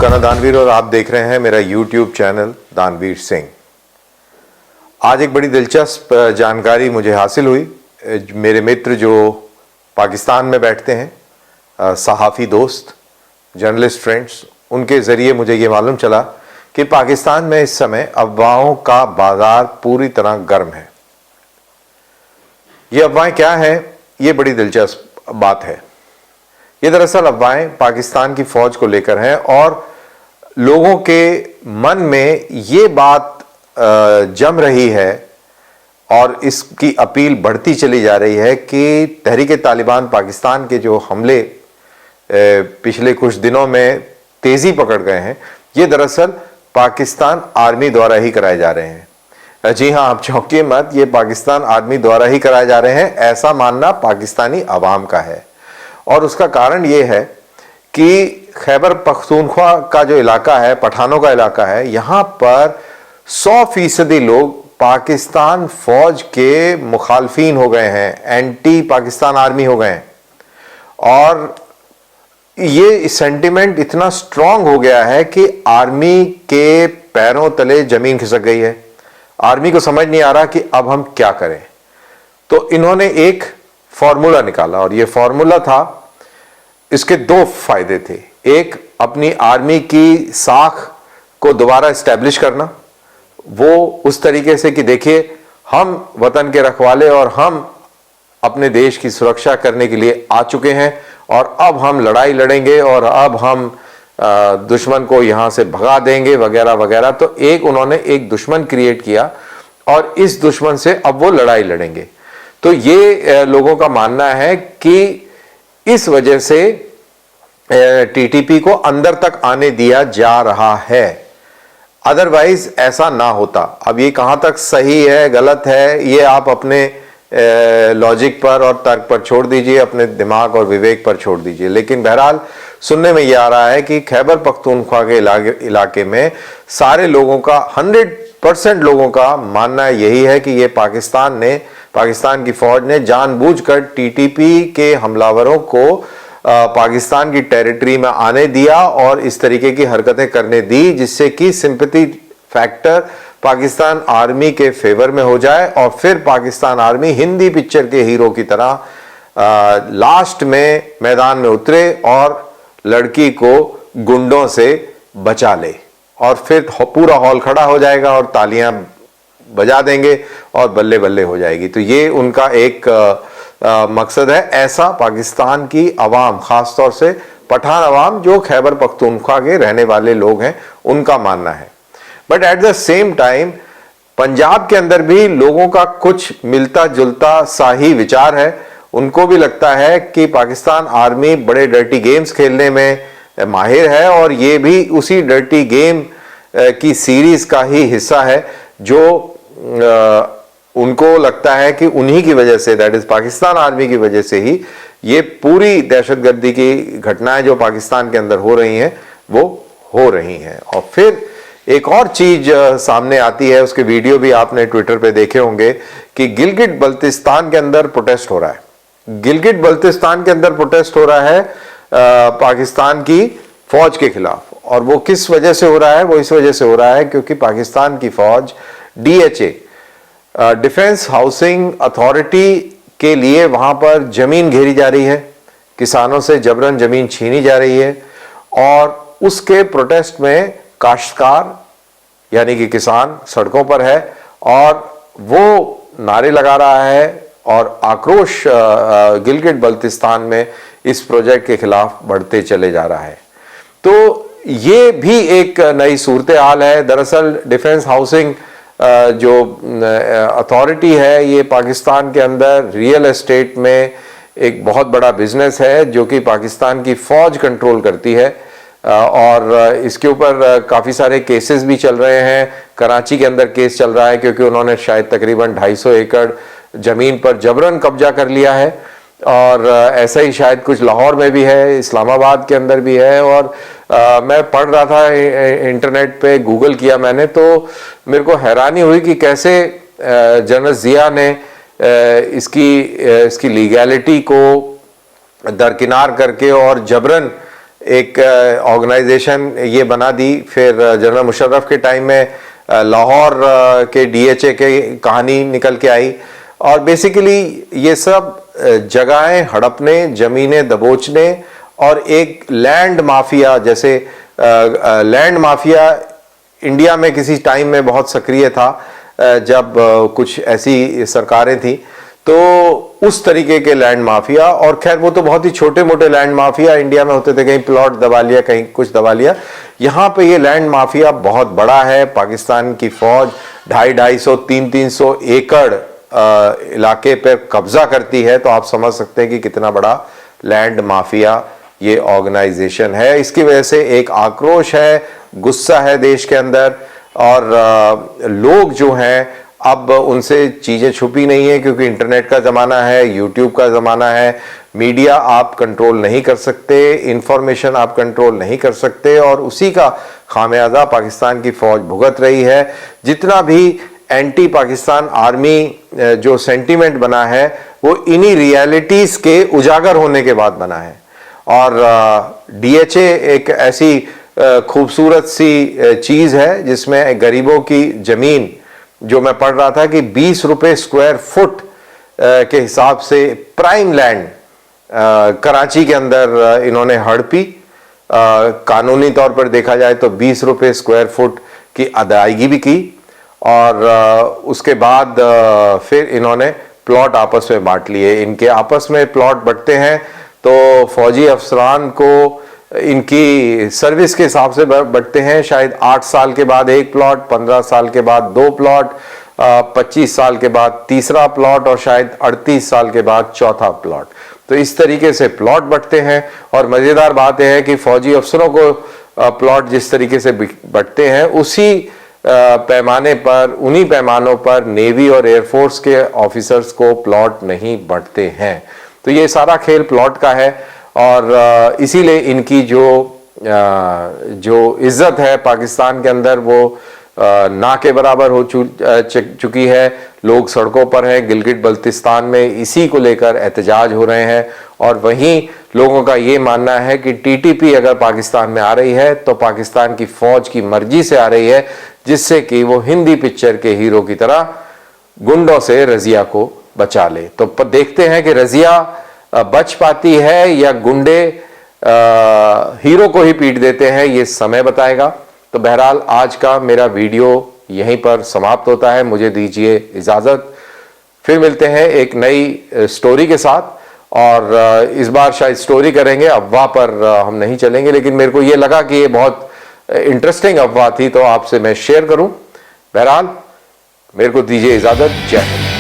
Colonel दानवीर और आप देख रहे हैं मेरा YouTube चैनल दानवीर सिंह। आज एक बड़ी दिलचस्प जानकारी मुझे हासिल हुई। मेरे मित्र जो पाकिस्तान में बैठते हैं, सहाफ़ी दोस्त, जर्नलिस्ट फ्रेंड्स, उनके ज़रिए मुझे ये मालूम चला कि पाकिस्तान में इस समय अफवाहों का बाज़ार पूरी तरह गर्म है। ये अफवाहें क्या हैं, ये बड़ी दिलचस्प बात है। ये दरअसल अफवाहें पाकिस्तान की फ़ौज को लेकर हैं और लोगों के मन में ये बात जम रही है और इसकी अपील बढ़ती चली जा रही है कि तहरीक तालिबान पाकिस्तान के जो हमले पिछले कुछ दिनों में तेज़ी पकड़ गए हैं, ये दरअसल पाकिस्तान आर्मी द्वारा ही कराए जा रहे हैं। जी हाँ, आप चौंकिए मत, ये पाकिस्तान आर्मी द्वारा ही कराए जा रहे हैं, ऐसा मानना पाकिस्तानी अवाम का है। और उसका कारण ये है कि खैबर पख्तूनख्वा का जो इलाका है, पठानों का इलाका है, यहाँ पर 100% लोग पाकिस्तान फौज के मुखालफीन हो गए हैं, एंटी पाकिस्तान आर्मी हो गए हैं। और ये सेंटिमेंट इतना स्ट्रांग हो गया है कि आर्मी के पैरों तले जमीन खिसक गई है। आर्मी को समझ नहीं आ रहा कि अब हम क्या करें। तो इन्होंने एक फॉर्मूला निकाला और ये फॉर्मूला था, इसके दो फायदे थे। एक, अपनी आर्मी की साख को दोबारा एस्टैब्लिश करना, वो उस तरीके से कि देखिए हम वतन के रखवाले और हम अपने देश की सुरक्षा करने के लिए आ चुके हैं और अब हम लड़ाई लड़ेंगे और अब हम दुश्मन को यहाँ से भगा देंगे वगैरह वगैरह। तो एक उन्होंने एक दुश्मन क्रिएट किया और इस दुश्मन से अब वो लड़ाई लड़ेंगे। तो ये लोगों का मानना है कि इस वजह से टीटीपी को अंदर तक आने दिया जा रहा है, अदरवाइज ऐसा ना होता। अब ये कहाँ तक सही है गलत है, ये आप अपने लॉजिक पर और तर्क पर छोड़ दीजिए, अपने दिमाग और विवेक पर छोड़ दीजिए। लेकिन बहरहाल सुनने में ये आ रहा है कि खैबर पख्तूनख्वा के इलाके में सारे लोगों का 100% लोगों का मानना यही है कि ये पाकिस्तान की फौज ने जानबूझकर टीटीपी के हमलावरों को पाकिस्तान की टेरिटरी में आने दिया और इस तरीके की हरकतें करने दी, जिससे कि सिंपैथी फैक्टर पाकिस्तान आर्मी के फेवर में हो जाए और फिर पाकिस्तान आर्मी हिंदी पिक्चर के हीरो की तरह लास्ट में मैदान में उतरे और लड़की को गुंडों से बचा ले और फिर पूरा हॉल खड़ा हो जाएगा और तालियां बजा देंगे और बल्ले बल्ले हो जाएगी। तो ये उनका एक मकसद है। ऐसा पाकिस्तान की अवाम, खासतौर से पठान अवाम जो खैबर पख्तूनख्वा के रहने वाले लोग हैं, उनका मानना है। But at the same time Punjab के अंदर भी लोगों का कुछ मिलता जुलता सा ही विचार है। उनको भी लगता है कि पाकिस्तान आर्मी बड़े डर्टी गेम्स खेलने में माहिर है और ये भी उसी डर्टी गेम की सीरीज का ही हिस्सा है जो उनको लगता है कि उन्हीं की वजह से, दैट इज पाकिस्तान आर्मी की वजह से ही ये पूरी दहशतगर्दी की घटनाएं जो पाकिस्तान के अंदर हो रही हैं वो हो रही हैं। और फिर एक और चीज सामने आती है, उसके वीडियो भी आपने ट्विटर पे देखे होंगे कि गिलगिट बल्तिस्तान के अंदर प्रोटेस्ट हो रहा है। गिलगिट बल्तिस्तान के अंदर प्रोटेस्ट हो रहा है पाकिस्तान की फौज के खिलाफ। और वो किस वजह से हो रहा है? वो इस वजह से हो रहा है क्योंकि पाकिस्तान की फौज DHA, डिफेंस हाउसिंग अथॉरिटी के लिए वहां पर जमीन घेरी जा रही है, किसानों से जबरन जमीन छीनी जा रही है और उसके प्रोटेस्ट में काश्तकार यानी कि किसान सड़कों पर है और वो नारे लगा रहा है और आक्रोश गिलगिट बल्तिस्तान में इस प्रोजेक्ट के खिलाफ बढ़ते चले जा रहा है। तो ये भी एक नई सूरत हाल है। दरअसल डिफेंस हाउसिंग जो अथॉरिटी है, ये पाकिस्तान के अंदर रियल एस्टेट में एक बहुत बड़ा बिजनेस है जो कि पाकिस्तान की फौज कंट्रोल करती है और इसके ऊपर काफ़ी सारे केसेस भी चल रहे हैं। कराची के अंदर केस चल रहा है क्योंकि उन्होंने शायद तकरीबन 250 एकड़ ज़मीन पर जबरन कब्जा कर लिया है और ऐसा ही शायद कुछ लाहौर में भी है, इस्लामाबाद के अंदर भी है। और मैं पढ़ रहा था इंटरनेट पे, गूगल किया मैंने, तो मेरे को हैरानी हुई कि कैसे जनरल ज़िया ने इसकी लीगैलिटी को दरकिनार करके और जबरन एक ऑर्गेनाइजेशन ये बना दी। फिर जनरल मुशर्रफ के टाइम में लाहौर के DHA के कहानी निकल के आई। और बेसिकली ये सब जगहें हड़पने, ज़मीनें दबोचने और एक लैंड माफिया, जैसे लैंड माफिया इंडिया में किसी टाइम में बहुत सक्रिय था जब कुछ ऐसी सरकारें थी, तो उस तरीके के लैंड माफिया। और खैर वो तो बहुत ही छोटे मोटे लैंड माफिया इंडिया में होते थे, कहीं प्लॉट दबा लिया, कहीं कुछ दबा लिया। यहाँ पे ये लैंड माफिया बहुत बड़ा है। पाकिस्तान की फौज 250-250, 300-300 एकड़ इलाके पर कब्जा करती है, तो आप समझ सकते हैं कि कितना बड़ा लैंड माफिया ये ऑर्गेनाइजेशन है। इसकी वजह से एक आक्रोश है, गुस्सा है देश के अंदर। और लोग जो हैं, अब उनसे चीज़ें छुपी नहीं है, क्योंकि इंटरनेट का ज़माना है, यूट्यूब का ज़माना है। मीडिया आप कंट्रोल नहीं कर सकते, इंफॉर्मेशन आप कंट्रोल नहीं कर सकते, और उसी का खामियाजा पाकिस्तान की फ़ौज भुगत रही है। जितना भी एंटी पाकिस्तान आर्मी जो सेंटीमेंट बना है, वो इन्हीं रियलिटीज़ के उजागर होने के बाद बना है। और DHA एक ऐसी खूबसूरत सी चीज़ है जिसमें गरीबों की ज़मीन, जो मैं पढ़ रहा था कि 20 रुपये स्क्वायर फुट के हिसाब से प्राइम लैंड कराची के अंदर इन्होंने हड़पी। कानूनी तौर पर देखा जाए तो 20 रुपये स्क्वायर फुट की अदायगी भी की। और उसके बाद फिर इन्होंने प्लॉट आपस में बांट लिए। इनके आपस में प्लॉट बंटते हैं तो फौजी अफसरान को इनकी सर्विस के हिसाब से बढ़ते हैं। शायद 8 साल के बाद एक प्लॉट, 15 साल के बाद 2 प्लॉट, 25 साल के बाद तीसरा प्लॉट, और शायद 38 साल के बाद चौथा प्लॉट। तो इस तरीके से प्लॉट बंटते हैं। और मज़ेदार बात यह है कि फौजी अफसरों को प्लॉट जिस तरीके से बंटते हैं, उसी पैमाने पर, उन्हीं पैमानों पर नेवी और एयरफोर्स के ऑफिसर्स को प्लॉट नहीं बंटते हैं। तो ये सारा खेल प्लॉट का है। और इसीलिए इनकी जो इज्जत है पाकिस्तान के अंदर, वो ना के बराबर हो चुकी है। लोग सड़कों पर हैं। गिलगिट बल्तिस्तान में इसी को लेकर एहतजाज हो रहे हैं। और वहीं लोगों का ये मानना है कि TTP अगर पाकिस्तान में आ रही है तो पाकिस्तान की फौज की मर्जी से आ रही है, जिससे कि वो हिंदी पिक्चर के हीरो की तरह गुंडों से रजिया को बचा ले। तो देखते हैं कि रजिया बच पाती है या गुंडे हीरो को ही पीट देते हैं, ये समय बताएगा। तो बहरहाल आज का मेरा वीडियो यहीं पर समाप्त होता है। मुझे दीजिए इजाज़त। फिर मिलते हैं एक नई स्टोरी के साथ। और इस बार शायद स्टोरी करेंगे, अफवाह पर हम नहीं चलेंगे, लेकिन मेरे को ये लगा कि ये बहुत इंटरेस्टिंग अफवाह थी, तो आपसे मैं शेयर करूं। बहरहाल मेरे को दीजिए इजाज़त। जय हिंद।